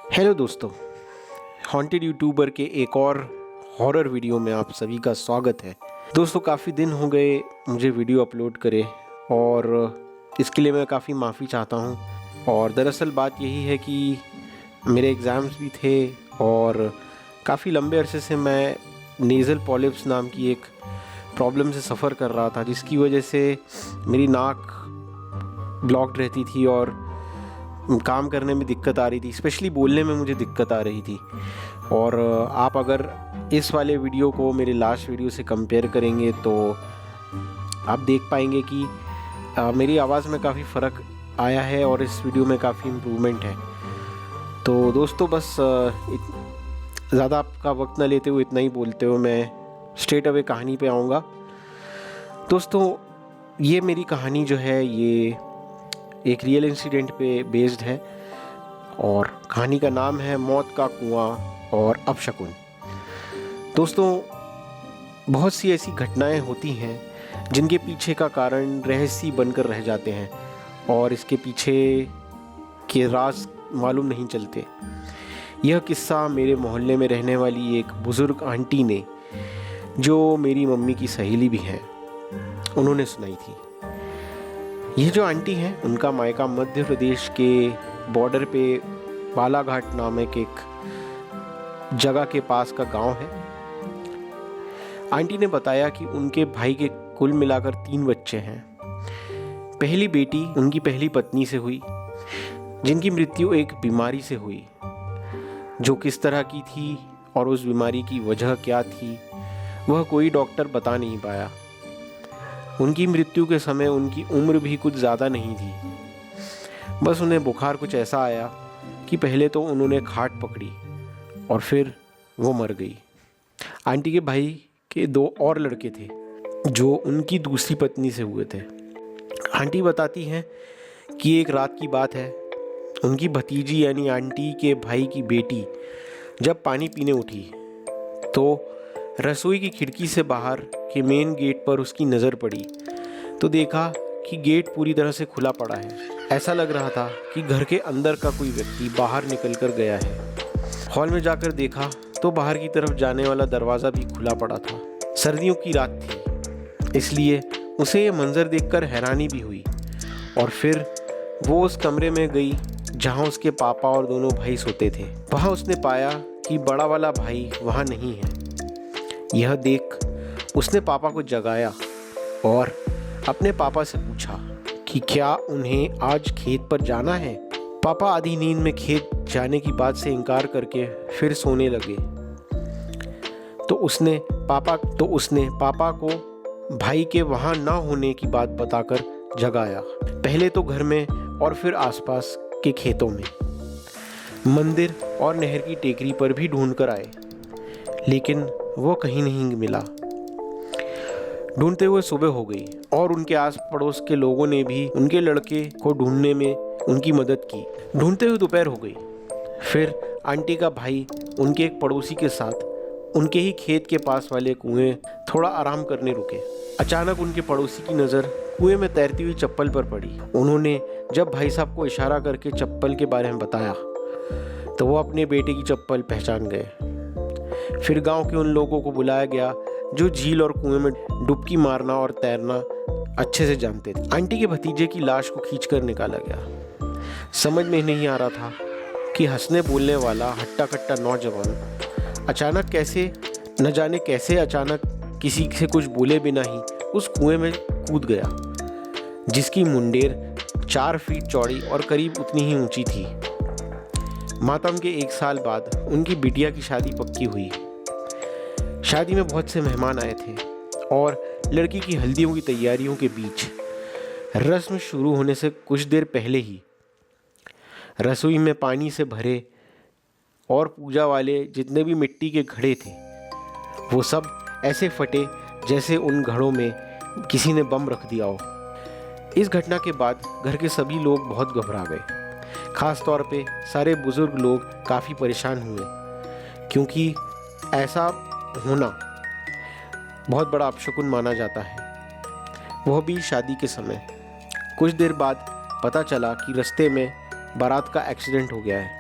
Hello दोस्तों, haunted YouTuber के एक और हॉरर वीडियो में आप सभी का स्वागत है। दोस्तों, काफ़ी दिन हो गए मुझे वीडियो अपलोड करे और इसके लिए मैं काफ़ी माफ़ी चाहता हूँ। और दरअसल बात यही है कि मेरे एग्ज़ाम्स भी थे और काफ़ी लंबे अरसे से मैं नेज़ल पॉलिप्स नाम की एक प्रॉब्लम से सफ़र कर रहा था, जिसकी वजह से मेरी नाक ब्लॉक्ड रहती थी और काम करने में दिक्कत आ रही थी, स्पेशली बोलने में मुझे दिक्कत आ रही थी। और आप अगर इस वाले वीडियो को मेरे लास्ट वीडियो से कंपेयर करेंगे तो आप देख पाएंगे कि मेरी आवाज़ में काफ़ी फ़र्क आया है और इस वीडियो में काफ़ी इम्प्रूवमेंट है। तो दोस्तों, बस ज़्यादा आपका वक्त ना लेते हुए इतना ही बोलते हुए मैं स्ट्रेट अवे कहानी पे आऊँगा। दोस्तों, ये मेरी कहानी जो है ये एक रियल इंसिडेंट पे बेस्ड है और कहानी का नाम है मौत का कुआं और अपशकुन। दोस्तों, बहुत सी ऐसी घटनाएं होती हैं जिनके पीछे का कारण रहस्य बनकर रह जाते हैं और इसके पीछे के राज मालूम नहीं चलते। यह किस्सा मेरे मोहल्ले में रहने वाली एक बुज़ुर्ग आंटी ने, जो मेरी मम्मी की सहेली भी है, उन्होंने सुनाई थी। ये जो आंटी हैं, उनका मायका मध्य प्रदेश के बॉर्डर पे बालाघाट नामक एक जगह के पास का गांव है। आंटी ने बताया कि उनके भाई के कुल मिलाकर 3 बच्चे हैं। पहली बेटी उनकी पहली पत्नी से हुई, जिनकी मृत्यु एक बीमारी से हुई। जो किस तरह की थी और उस बीमारी की वजह क्या थी, वह कोई डॉक्टर बता नहीं पाया। उनकी मृत्यु के समय उनकी उम्र भी कुछ ज़्यादा नहीं थी। बस उन्हें बुखार कुछ ऐसा आया कि पहले तो उन्होंने खाट पकड़ी और फिर वो मर गई। आंटी के भाई के 2 और लड़के थे जो उनकी दूसरी पत्नी से हुए थे। आंटी बताती हैं कि एक रात की बात है, उनकी भतीजी यानी आंटी के भाई की बेटी जब पानी पीने उठी तो रसोई की खिड़की से बाहर के मेन गेट पर उसकी नज़र पड़ी तो देखा कि गेट पूरी तरह से खुला पड़ा है। ऐसा लग रहा था कि घर के अंदर का कोई व्यक्ति बाहर निकल कर गया है। हॉल में जाकर देखा तो बाहर की तरफ जाने वाला दरवाज़ा भी खुला पड़ा था। सर्दियों की रात थी, इसलिए उसे ये मंजर देखकर हैरानी भी हुई और फिर वो उस कमरे में गई जहाँ उसके पापा और दोनों भाई सोते थे। वहाँ उसने पाया कि बड़ा वाला भाई वहाँ नहीं है। यह देख उसने पापा को जगाया और अपने पापा से पूछा कि क्या उन्हें आज खेत पर जाना है। पापा आधी नींद में खेत जाने की बात से इनकार करके फिर सोने लगे। तो उसने पापा को भाई के वहाँ ना होने की बात बताकर जगाया। पहले तो घर में और फिर आसपास के खेतों में, मंदिर और नहर की टेकरी पर भी ढूंढ कर आए, लेकिन वो कहीं नहीं मिला। ढूंढते हुए सुबह हो गई और उनके आस पड़ोस के लोगों ने भी उनके लड़के को ढूंढने में उनकी मदद की। ढूंढते हुए दोपहर हो गई। फिर आंटी का भाई उनके एक पड़ोसी के साथ उनके ही खेत के पास वाले कुएं थोड़ा आराम करने रुके। अचानक उनके पड़ोसी की नज़र कुएं में तैरती हुई चप्पल पर पड़ी। उन्होंने जब भाई साहब को इशारा करके चप्पल के बारे में बताया तो वो अपने बेटे की चप्पल पहचान गए। फिर गांव के उन लोगों को बुलाया गया जो झील और कुएं में डुबकी मारना और तैरना अच्छे से जानते थे। आंटी के भतीजे की लाश को खींचकर निकाला गया। समझ में नहीं आ रहा था कि हंसने बोलने वाला हट्टा कट्टा नौजवान अचानक न जाने कैसे अचानक किसी से कुछ बोले बिना ही उस कुएं में कूद गया, जिसकी मुंडेर 4 फीट चौड़ी और करीब उतनी ही ऊंची थी। मातम के 1 साल बाद उनकी बिटिया की शादी पक्की हुई। शादी में बहुत से मेहमान आए थे और लड़की की हल्दियों की तैयारियों के बीच रस्म शुरू होने से कुछ देर पहले ही रसोई में पानी से भरे और पूजा वाले जितने भी मिट्टी के घड़े थे, वो सब ऐसे फटे जैसे उन घड़ों में किसी ने बम रख दिया हो। इस घटना के बाद घर के सभी लोग बहुत घबरा गए। खास तौर पे सारे बुजुर्ग लोग काफ़ी परेशान हुए, क्योंकि ऐसा होना बहुत बड़ा अपशकुन माना जाता है, वह भी शादी के समय। कुछ देर बाद पता चला कि रास्ते में बारात का एक्सीडेंट हो गया है।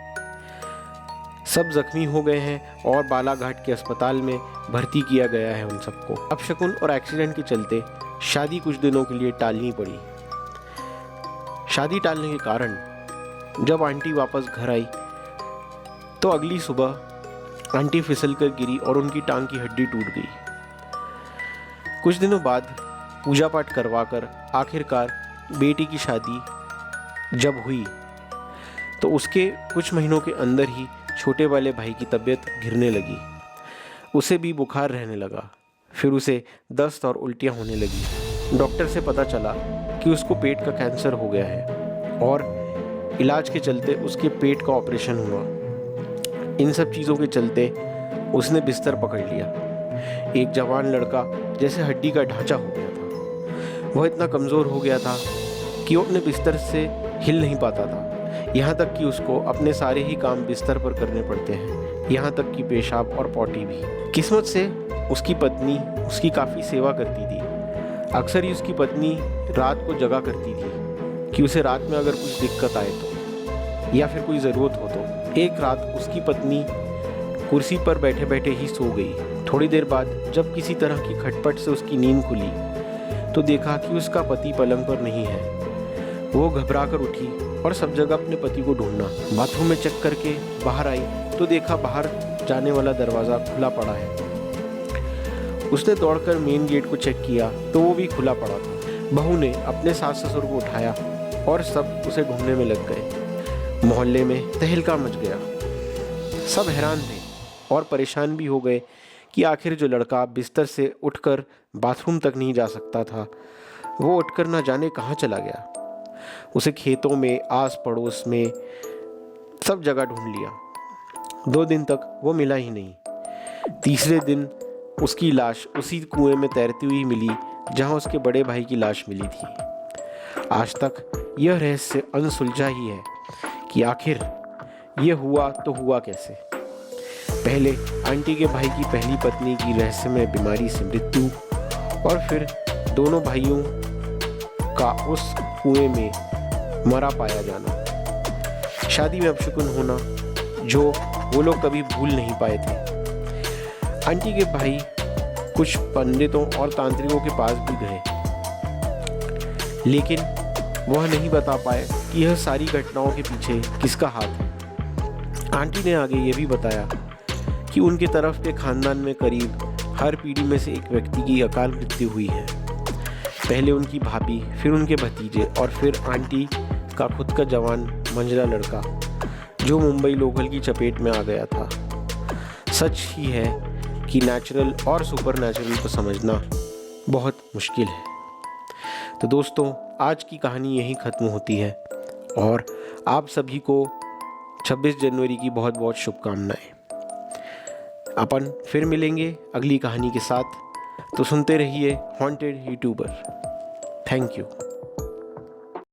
सब जख्मी हो गए हैं और बालाघाट के अस्पताल में भर्ती किया गया है उन सबको। अपशकुन और एक्सीडेंट के चलते शादी कुछ दिनों के लिए टालनी पड़ी। शादी टालने के कारण जब आंटी वापस घर आई तो अगली सुबह आंटी फिसल कर गिरी और उनकी टांग की हड्डी टूट गई। कुछ दिनों बाद पूजा पाठ करवाकर आखिरकार बेटी की शादी जब हुई तो उसके कुछ महीनों के अंदर ही छोटे वाले भाई की तबीयत गिरने लगी। उसे भी बुखार रहने लगा, फिर उसे दस्त और उल्टियाँ होने लगी। डॉक्टर से पता चला कि उसको पेट का कैंसर हो गया है और इलाज के चलते उसके पेट का ऑपरेशन हुआ। इन सब चीज़ों के चलते उसने बिस्तर पकड़ लिया। एक जवान लड़का जैसे हड्डी का ढांचा हो गया था। वह इतना कमज़ोर हो गया था कि वो अपने बिस्तर से हिल नहीं पाता था। यहाँ तक कि उसको अपने सारे ही काम बिस्तर पर करने पड़ते हैं, यहाँ तक कि पेशाब और पॉटी भी। किस्मत से उसकी पत्नी उसकी काफ़ी सेवा करती थी। अक्सर ही उसकी पत्नी रात को जगा करती थी कि उसे रात में अगर कुछ दिक्कत आए तो या फिर कोई ज़रूरत हो तो। एक रात उसकी पत्नी कुर्सी पर बैठे बैठे ही सो गई। थोड़ी देर बाद जब किसी तरह की खटपट से उसकी नींद खुली तो देखा कि उसका पति पलंग पर नहीं है। वो घबरा कर उठी और सब जगह अपने पति को ढूंढना। बाथरूम में चेक करके बाहर आई तो देखा बाहर जाने वाला दरवाज़ा खुला पड़ा है। उसने दौड़कर मेन गेट को चेक किया तो वो भी खुला पड़ा था। बहू ने अपने सास ससुर को उठाया और सब उसे ढूंढने में लग गए। मोहल्ले में तहलका मच गया। सब हैरान थे और परेशान भी हो गए कि आखिर जो लड़का बिस्तर से उठकर बाथरूम तक नहीं जा सकता था वो उठकर ना जाने कहाँ चला गया। उसे खेतों में, आस पड़ोस में सब जगह ढूंढ लिया। 2 दिन तक वो मिला ही नहीं। तीसरे दिन उसकी लाश उसी कुएं में तैरती हुई मिली जहां उसके बड़े भाई की लाश मिली थी। आज तक यह रहस्य अनसुलझा ही है कि आखिर ये हुआ तो हुआ कैसे। पहले आंटी के भाई की पहली पत्नी की रहस्यमय बीमारी से मृत्यु और फिर दोनों भाइयों का उस कुएं में मरा पाया जाना, शादी में अपशकुन होना जो वो लोग कभी भूल नहीं पाए थे। आंटी के भाई कुछ पंडितों और तांत्रिकों के पास भी गए लेकिन वह नहीं बता पाए कि यह सारी घटनाओं के पीछे किसका हाथ है। आंटी ने आगे ये भी बताया कि उनके तरफ के खानदान में करीब हर पीढ़ी में से एक व्यक्ति की अकाल मृत्यु हुई है। पहले उनकी भाभी, फिर उनके भतीजे और फिर आंटी का खुद का जवान मंझला लड़का जो मुंबई लोकल की चपेट में आ गया था। सच ही है कि नेचुरल और सुपर नेचुरल को समझना बहुत मुश्किल है। तो दोस्तों, आज की कहानी यहीं ख़त्म होती है और आप सभी को 26 जनवरी की बहुत बहुत शुभकामनाएं। अपन फिर मिलेंगे अगली कहानी के साथ, तो सुनते रहिए हॉन्टेड यूट्यूबर। Thank you.